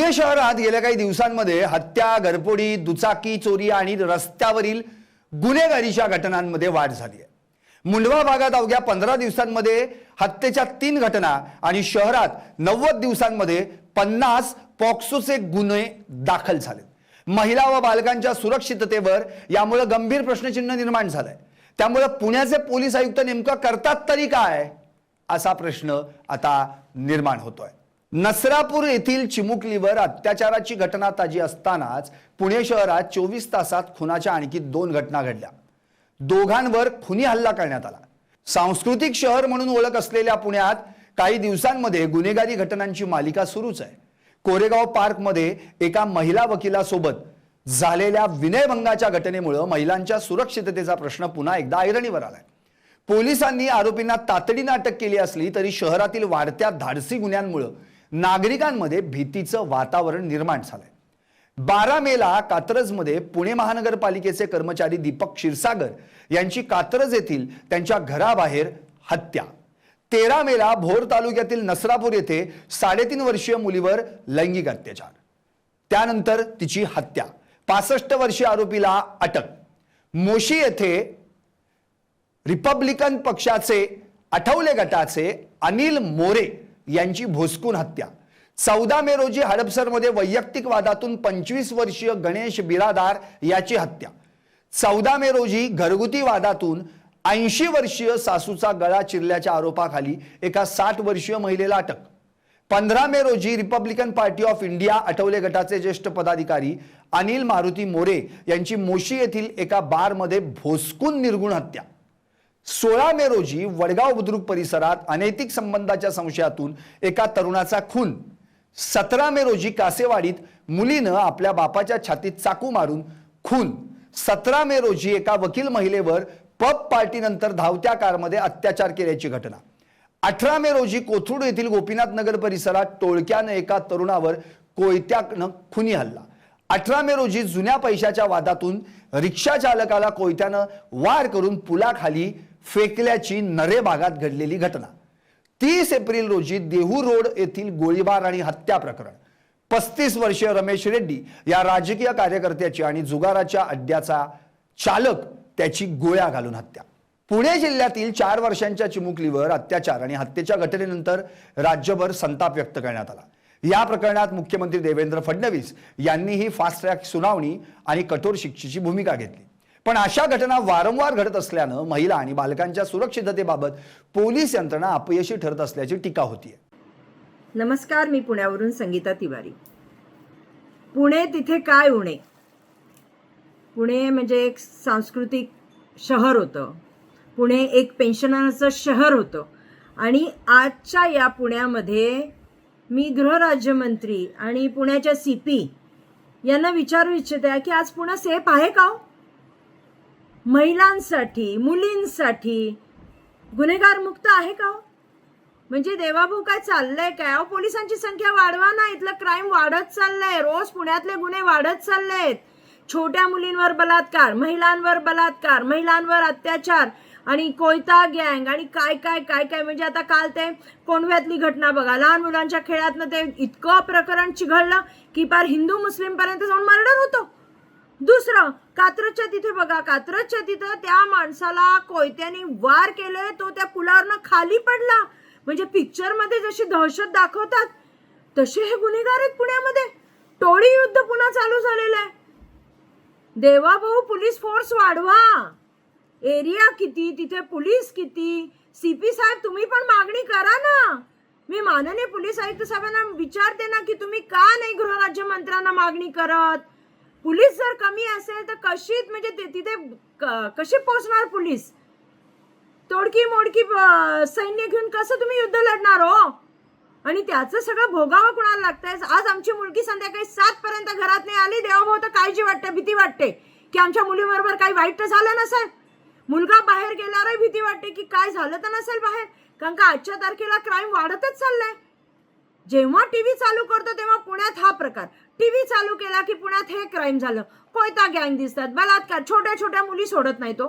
पुणे शहरात गेल्या काही दिवसांमध्ये हत्या, घरफोडी, दुचाकी चोरी आणि रस्त्यावरील गुन्हेगारीच्या घटनांमध्ये वाढ झाली आहे। मुंडवा भागात अवघ्या 15 दिवसांमध्ये हत्येच्या 3 घटना आणि शहरात 90 दिवसांमध्ये 50 पॉक्सोचे गुन्हे दाखल झाले। महिला व बालकांच्या सुरक्षिततेवर यामुळे गंभीर प्रश्नचिन्ह निर्माण झालंय। त्यामुळे पुण्याचे पोलीस आयुक्त नेमकं करतात तरी काय असा प्रश्न आता निर्माण होतोय। नसरापूर येथील चिमुकलीवर अत्याचाराची घटना ताजी असतानाच पुणे शहरात 24 तासात खुनाच्या आणखी 2 घटना घडल्या। दोघांवर खुनी हल्ला करण्यात आला। सांस्कृतिक शहर म्हणून ओळख असलेल्या पुण्यात काही दिवसांमध्ये गुन्हेगारी घटनांची मालिका सुरूच आहे। कोरेगाव पार्क मध्ये एका महिला वकिलासोबत झालेल्या विनयभंगाच्या घटनेमुळे महिलांच्या सुरक्षिततेचा प्रश्न पुन्हा एकदा ऐरणीवर आलाय। पोलिसांनी आरोपींना तातडीने अटक केली असली तरी शहरातील वाढत्या धाडसी गुन्ह्यांमुळे नागरिकांमध्ये भीतीचं वातावरण निर्माण झालंय। 12 मेला कात्रजमध्ये पुणे महानगरपालिकेचे कर्मचारी दीपक क्षीरसागर यांची कात्रज येथील त्यांच्या घराबाहेर हत्या। 13 मेला भोर तालुक्यातील नसरापूर येथे 3.5 वर्षीय मुलीवर लैंगिक अत्याचार, त्यानंतर तिची हत्या। 65 वर्षीय आरोपीला अटक। मोशी येथे रिपब्लिकन पक्षाचे आठवले गटाचे अनिल मोरे यांची भोसकून हत्या। 14 मे रोजी हडपसरमध्ये वैयक्तिक वादातून 25 वर्षीय गणेश बिरादार याची हत्या। 14 मे रोजी घरगुती वादातून 80 वर्षीय सासूचा गळा चिरल्याच्या आरोपाखाली एका 60 वर्षीय महिलेला अटक। 15 मे रोजी Republican party of India Athawale गटाचे ज्येष्ठ पदाधिकारी अनिल मारुती मोरे यांची मोशी येथील एका बारमध्ये भोसकून निर्गुण हत्या। 16 मे रोजी वडगाव बुद्रुक परिसरात अनैतिक संबंधाच्या संशयातून एका तरुणाचा खून। 17 मे रोजी कासेवाडीत मुलीनं आपल्या बापाच्या छातीत चाकू मारून खून। 17 मे रोजी एका वकील महिलेवर पब पार्टीनंतर धावत्या कारमध्ये अत्याचार केल्याची घटना। 18 मे रोजी कोथरूड येथील गोपीनाथ नगर परिसरात टोळक्यानं एका तरुणावर कोयत्यानं खुनी हल्ला। 18 मे रोजी जुन्या पैशाच्या वादातून रिक्षा चालकाला कोयत्यानं वार करून पुलाखाली फेकल्याची नरे भागात घडलेली घटना। 30 एप्रिल रोजी देहू रोड येथील गोळीबार आणि हत्या प्रकरण। 35 वर्षीय रमेश रेड्डी या राजकीय कार्यकर्त्याची आणि जुगाराच्या अड्ड्याचा चालक त्याची गोळ्या घालून हत्या। पुणे जिल्ह्यातील 4 वर्षांच्या चिमुकलीवर अत्याचार आणि हत्येच्या घटनेनंतर राज्यभर संताप व्यक्त करण्यात आला। या प्रकरणात मुख्यमंत्री देवेंद्र फडणवीस यांनीही फास्ट ट्रॅक सुनावणी आणि कठोर शिक्षेची भूमिका घेतली। पण अशा घटना वारंवार घडत असल्याने महिला आणि बालकांच्या सुरक्षिततेबाबत पोलीस यंत्रणा अपयशी ठरत असल्याची टीका होतीये। नमस्कार, मी पुण्यावरून संगीता तिवारी। पुणे तिथे काय उणे। पुणे म्हणजे एक सांस्कृतिक शहर होतं। पुणे एक पेन्शनरचं शहर होतं आणि आजच्या या पुण्यामध्ये मी गृहराज्यमंत्री आणि पुण्याच्या CP यांना विचारू इच्छिते की आज पुणे सेफ आहे का? महिलांसाठी, मुलींसाठी गुन्हेगार मुक्त आहे का? म्हणजे देवाभाऊ काय चाललंय काय? पोलिसांची संख्या वाढवा ना, इथलं क्राईम वाढत चाललंय। रोज पुण्यातले गुन्हे वाढत चाललेत। छोट्या मुलींवर बलात्कार, महिलांवर अत्याचार आणि कोयता गँग आणि काय काय काय काय म्हणजे आता काल ते कोंढव्यातली घटना बघा, लहान मुलांच्या खेळातनं ते इतकं प्रकरण चिघळलं की पार हिंदू मुस्लिम पर्यंत जाऊन मर्डर होतो। दुसरं कात्रजच्या तिथे बघा, कात्रजच्या तिथं त्या माणसाला कोयत्याने वार केले, तो त्या पुलावरनं खाली पडला। म्हणजे पिक्चर मध्ये जशी दहशत दाखवतात तसे हे गुन्हेगार आहेत पुण्यामध्ये। टोळी युद्ध पुन्हा चालू झालेलं आहे। देवाभाऊ पोलीस फोर्स वाढवा। एरिया किती, तिथे पोलीस किती? CP साहेब तुम्ही पण मागणी करा ना। मी माननीय पोलीस आयुक्त साहेबांना विचारते ना की तुम्ही का नाही गृहराज्यमंत्र्यांना मागणी करत? पोलीस जर कमी असेल तर कशी म्हणजे तिथे कशी पोहोचणार पोलीस? तोडकी मोडकी सैन्य घेऊन कसं तुम्ही युद्ध लढणार हो? आणि त्याचं सगळं भोगावं कुणाला लागतंय? आज आमची मुलगी संध्याकाळी 7 पर्यंत घरात नाही आली, देवाभाऊ तर काळजी वाटते, भीती वाटते की आमच्या मुलीबरोबर काही वाईट झालं नसेल। मुलगा बाहेर गेल्यावर भीती वाटते की काय झालं तर नसेल बाहेर, कारण का आजच्या तारखेला क्राईम वाढतच चाललाय। जेव्हा टीव्ही चालू करतो तेव्हा पुण्यात हा प्रकार, टीव्ही चालू केला की पुण्यात हे क्राईम झालं, कोयता गँग दिसतात, बलात्कार, छोट्या छोट्या मुली सोडत नाही तो।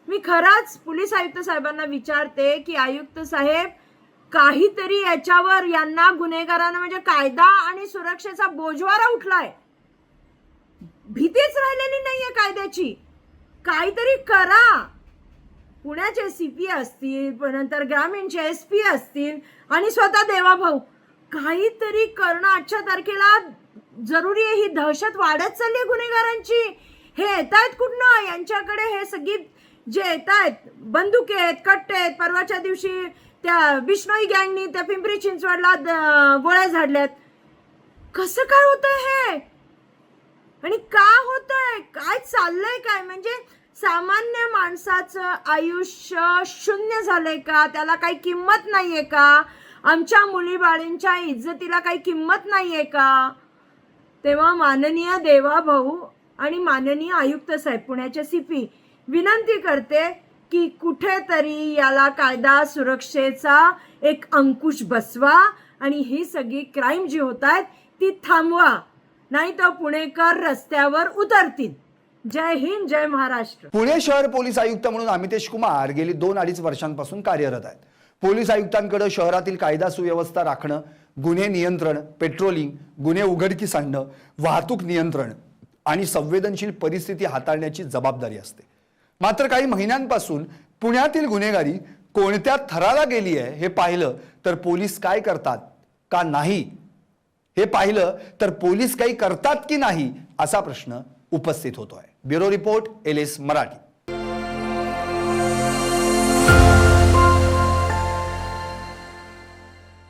मी खरंच पोलीस आयुक्त साहेबांना विचारते की आयुक्त साहेब काहीतरी याच्यावर यांना गुन्हेगारांना म्हणजे कायदा आणि सुरक्षेचा बोजवारा उठलाय. भीतीच राहिलेली नाहीये कायद्याची. काहीतरी करा. पुण्याचे सीपी असतील, नंतर ग्रामीणचे एसपी असतील आणि स्वतः देवाभाऊ, काहीतरी करणं आजच्या तारखेला जरुरी आहे. ही दहशत वाढत चालली आहे गुन्हेगारांची. हे येत आहेत कुठनं? यांच्याकडे हे सगळी जे येत आहेत बंदुके आहेत, कट्टे आहेत. परवाच्या दिवशी त्या बिश्नोई गँगनी त्या पिंपरी चिंचवडला गोळ्या झाडल्यात. कसं काय होतंय हे? आणि का होतंय? काय चाललंय काय? म्हणजे सामान्य माणसाचं आयुष्य शून्य झालंय का? त्याला काही किंमत नाहीये का? आमच्या मुलीबाळींच्या इज्जतीला काही किंमत नाहीये का? तेव्हा माननीय देवाभाऊ आणि माननीय आयुक्त साहेब पुण्याचे सीपी, विनंती करते की कुठेतरी याला कायदा सुरक्षेचा एक अंकुश बसवा आणि ही सगळी क्राईम जी होत आहेत ती थांबवा, नाही तर पुणेकर रस्त्यावर उतरतील. जय हिंद, जय महाराष्ट्र. पुणे शहर पोलीस आयुक्त म्हणून अमितेश कुमार गेली 2-2.5 वर्षांपासून कार्यरत आहेत. पोलीस आयुक्तांकडे शहरातील कायदा सुव्यवस्था राखणं, गुन्हे नियंत्रण, पेट्रोलिंग, गुन्हे उघडकीस आणणं, वाहतूक नियंत्रण आणि संवेदनशील परिस्थिती हाताळण्याची जबाबदारी असते. मात्र काही महिन्यांपासून पुण्यातील गुन्हेगारी कोणत्या थराला गेली आहे हे पाहिलं तर पोलीस काय करतात का नाही, हे पाहिलं तर पोलीस काही करतात की नाही असा प्रश्न उपस्थित होतोय. Bureau report, LS Marathi.